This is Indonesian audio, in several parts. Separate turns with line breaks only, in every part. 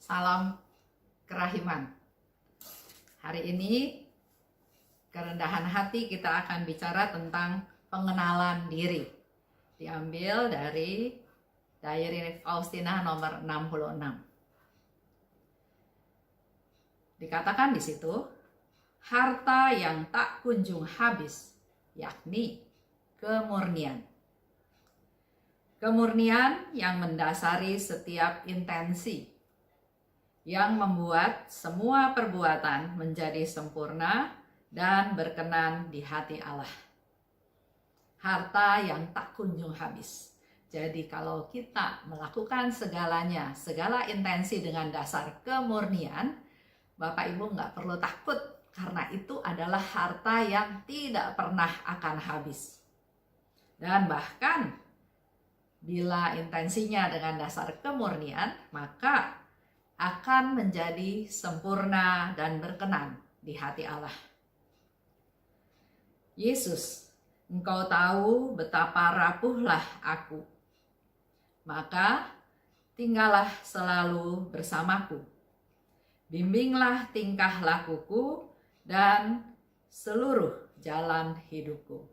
Salam kerahiman. Hari ini kerendahan hati kita akan bicara tentang pengenalan diri. Diambil dari Diary Faustina nomor 66. Dikatakan di situ, harta yang tak kunjung habis, yakni kemurnian. Kemurnian yang mendasari setiap intensi, yang membuat semua perbuatan menjadi sempurna dan berkenan di hati Allah. Harta yang tak kunjung habis. Jadi kalau kita melakukan segalanya, segala intensi dengan dasar kemurnian, Bapak Ibu nggak perlu takut, karena itu adalah harta yang tidak pernah akan habis. Dan bahkan bila intensinya dengan dasar kemurnian, maka akan menjadi sempurna dan berkenan di hati Allah. Yesus, Engkau tahu betapa rapuhlah aku, maka tinggallah selalu bersamaku. Bimbinglah tingkah lakuku dan seluruh jalan hidupku.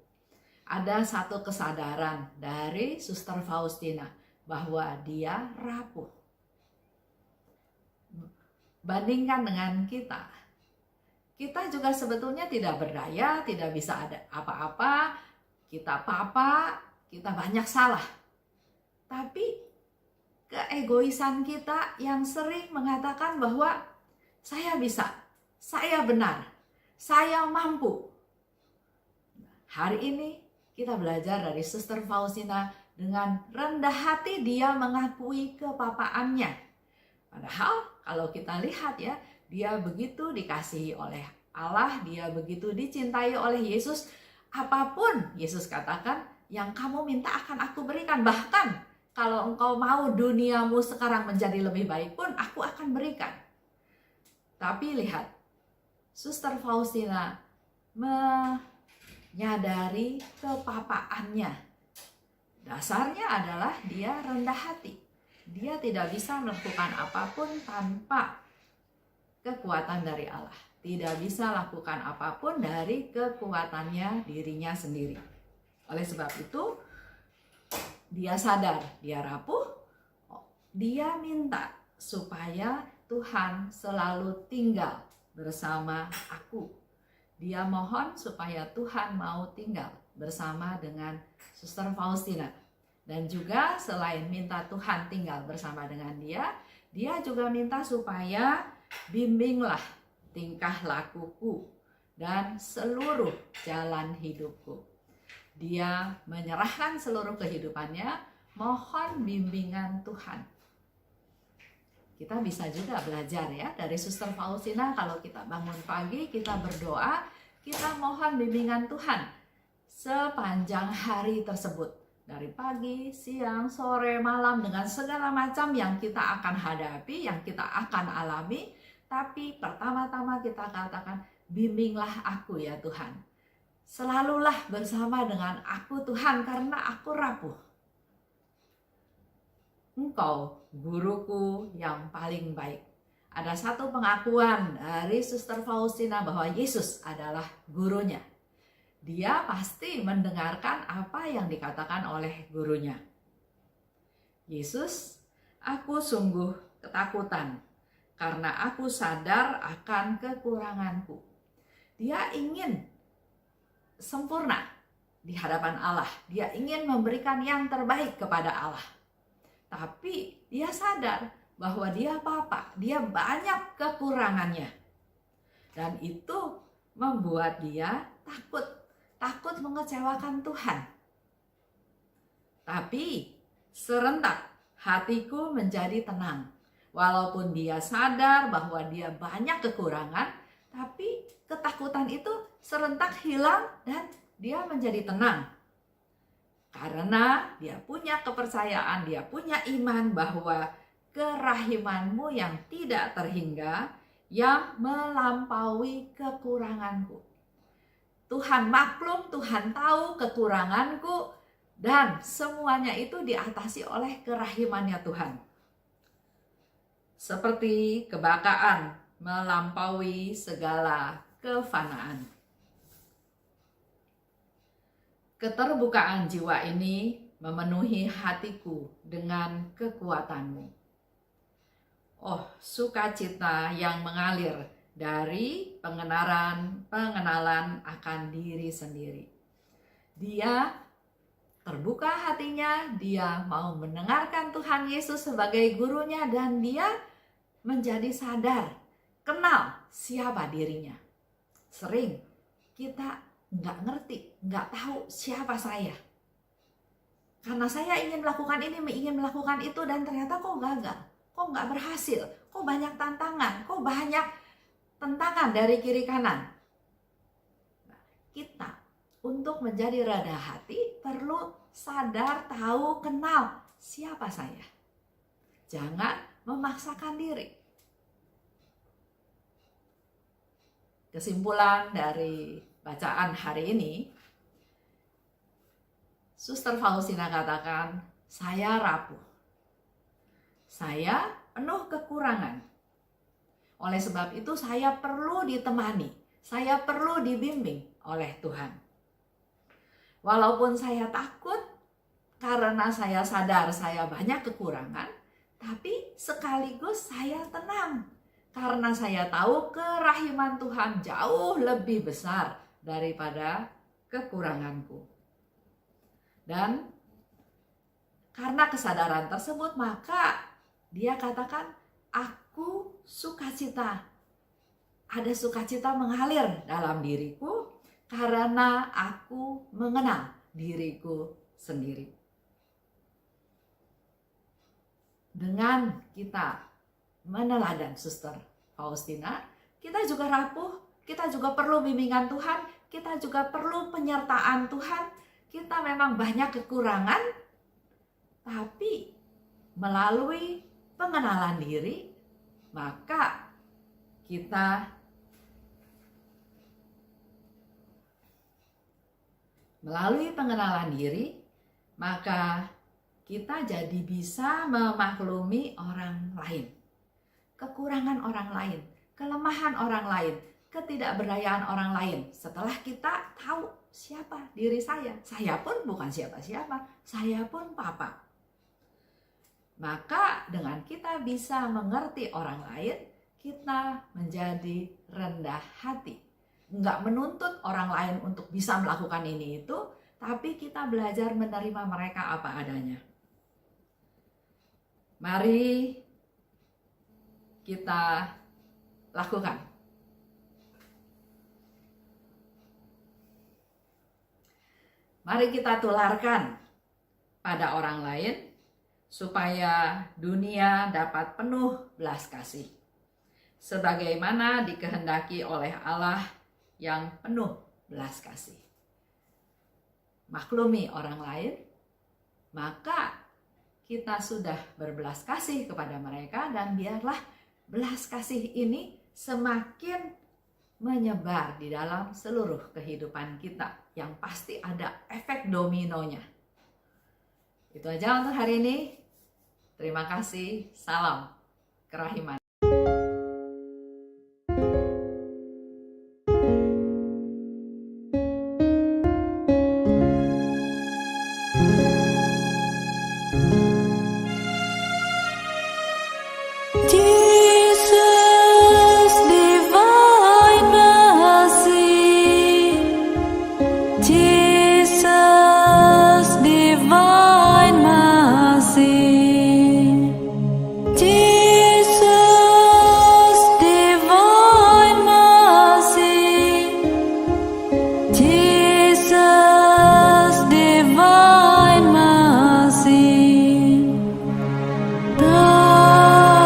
Ada satu kesadaran dari Suster Faustina bahwa dia rapuh. Bandingkan dengan kita. Kita juga sebetulnya tidak berdaya, tidak bisa ada apa-apa, kita apa-apa, kita banyak salah. Tapi keegoisan kita yang sering mengatakan bahwa saya bisa, saya benar, saya mampu. Hari ini kita belajar dari Suster Faustina dengan rendah hati dia mengakui kepapaannya. Padahal kalau kita lihat ya, dia begitu dikasihi oleh Allah, dia begitu dicintai oleh Yesus. Apapun Yesus katakan, yang kamu minta akan aku berikan. Bahkan kalau engkau mau duniamu sekarang menjadi lebih baik pun, aku akan berikan. Tapi lihat, Suster Faustina menyadari kepapaannya. Dasarnya adalah dia rendah hati. Dia tidak bisa melakukan apapun tanpa kekuatan dari Allah. Tidak bisa lakukan apapun dari kekuatannya dirinya sendiri. Oleh sebab itu, dia sadar, dia rapuh, dia minta supaya Tuhan selalu tinggal bersama aku. Dia mohon supaya Tuhan mau tinggal bersama dengan Suster Faustina. Dan juga selain minta Tuhan tinggal bersama dengan dia juga minta supaya bimbinglah tingkah lakuku dan seluruh jalan hidupku. Dia menyerahkan seluruh kehidupannya, mohon bimbingan Tuhan. Kita bisa juga belajar ya dari Suster Faustina. Kalau kita bangun pagi, kita berdoa, kita mohon bimbingan Tuhan sepanjang hari tersebut. Dari pagi, siang, sore, malam, dengan segala macam yang kita akan hadapi, yang kita akan alami. Tapi pertama-tama kita katakan, bimbinglah aku ya Tuhan. Selalulah bersama dengan aku Tuhan, karena aku rapuh. Engkau guruku yang paling baik. Ada satu pengakuan dari Suster Faustina bahwa Yesus adalah gurunya. Dia pasti mendengarkan apa yang dikatakan oleh gurunya. Yesus, aku sungguh ketakutan karena aku sadar akan kekuranganku. Dia ingin sempurna di hadapan Allah. Dia ingin memberikan yang terbaik kepada Allah. Tapi dia sadar bahwa dia apa-apa, dia banyak kekurangannya. Dan itu membuat dia takut mengecewakan Tuhan. Tapi serentak hatiku menjadi tenang. Walaupun dia sadar bahwa dia banyak kekurangan, tapi ketakutan itu serentak hilang dan dia menjadi tenang. Karena dia punya kepercayaan, dia punya iman bahwa kerahimanmu yang tidak terhingga, yang melampaui kekuranganku. Tuhan maklum, Tuhan tahu kekuranganku, dan semuanya itu diatasi oleh kerahimannya Tuhan. seperti kebakaan melampaui segala kefanaan. Keterbukaan jiwa ini memenuhi hatiku dengan kekuatanmu. Oh, sukacita yang mengalir dari pengenalan akan diri sendiri. Dia terbuka hatinya, dia mau mendengarkan Tuhan Yesus sebagai gurunya, dan dia menjadi sadar, kenal siapa dirinya. Sering kita nggak ngerti, nggak tahu siapa saya. Karena saya ingin melakukan ini, ingin melakukan itu, dan ternyata kok gagal, kok nggak berhasil, kok banyak tantangan, kok banyak tentangan dari kiri kanan. Nah, kita untuk menjadi rendah hati perlu sadar, tahu, kenal siapa saya. Jangan memaksakan diri. Kesimpulan dari bacaan hari ini, Suster Faustina katakan, saya rapuh. Saya penuh kekurangan. Oleh sebab itu saya perlu ditemani. Saya perlu dibimbing oleh Tuhan. Walaupun saya takut karena saya sadar saya banyak kekurangan, tapi sekaligus saya tenang karena saya tahu kerahiman Tuhan jauh lebih besar daripada kekuranganku. Dan karena kesadaran tersebut, maka dia katakan, aku sukacita. Ada sukacita mengalir dalam diriku karena aku mengenal diriku sendiri. Dengan kita meneladan Suster Faustina, kita juga rapuh, kita juga perlu bimbingan Tuhan, kita juga perlu penyertaan Tuhan. Kita memang banyak kekurangan, tapi melalui pengenalan diri, maka kita jadi bisa memaklumi orang lain, kekurangan orang lain, kelemahan orang lain, ketidakberdayaan orang lain. Setelah kita tahu siapa diri saya pun bukan siapa-siapa, saya pun papa. Maka dengan kita bisa mengerti orang lain, kita menjadi rendah hati. Nggak menuntut orang lain untuk bisa melakukan ini itu, tapi kita belajar menerima mereka apa adanya. Mari kita lakukan. Mari kita tularkan pada orang lain supaya dunia dapat penuh belas kasih, sebagaimana dikehendaki oleh Allah yang penuh belas kasih. Maklumi orang lain, maka kita sudah berbelas kasih kepada mereka, dan biarlah belas kasih ini semakin menyebar di dalam seluruh kehidupan kita, yang pasti ada efek dominonya. Itu aja untuk hari ini. Terima kasih. Salam kerahiman.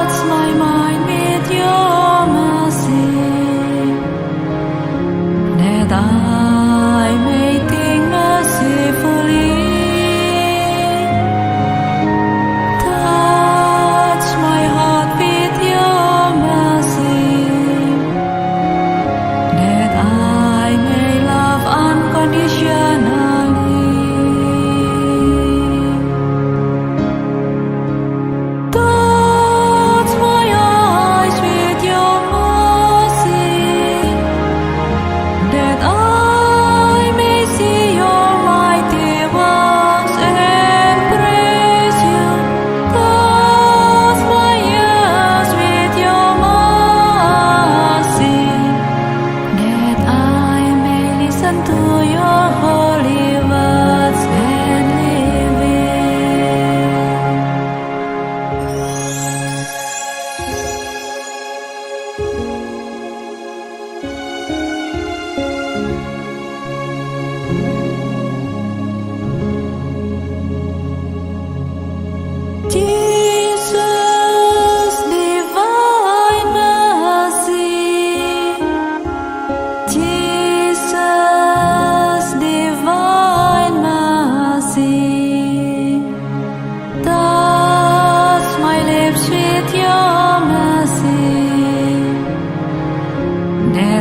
That's my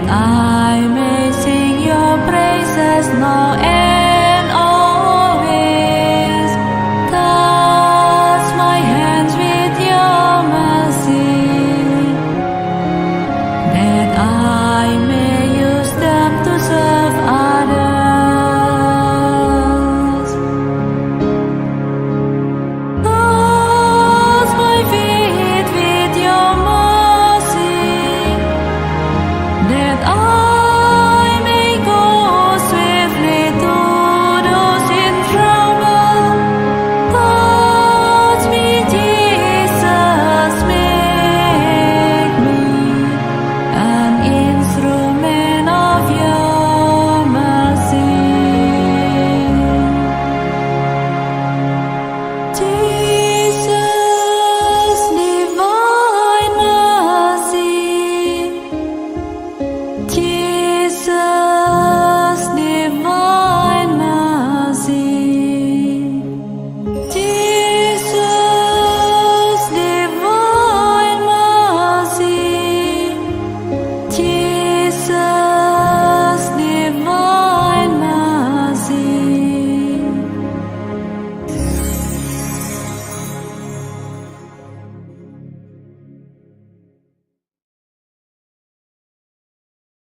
I may sing your praises now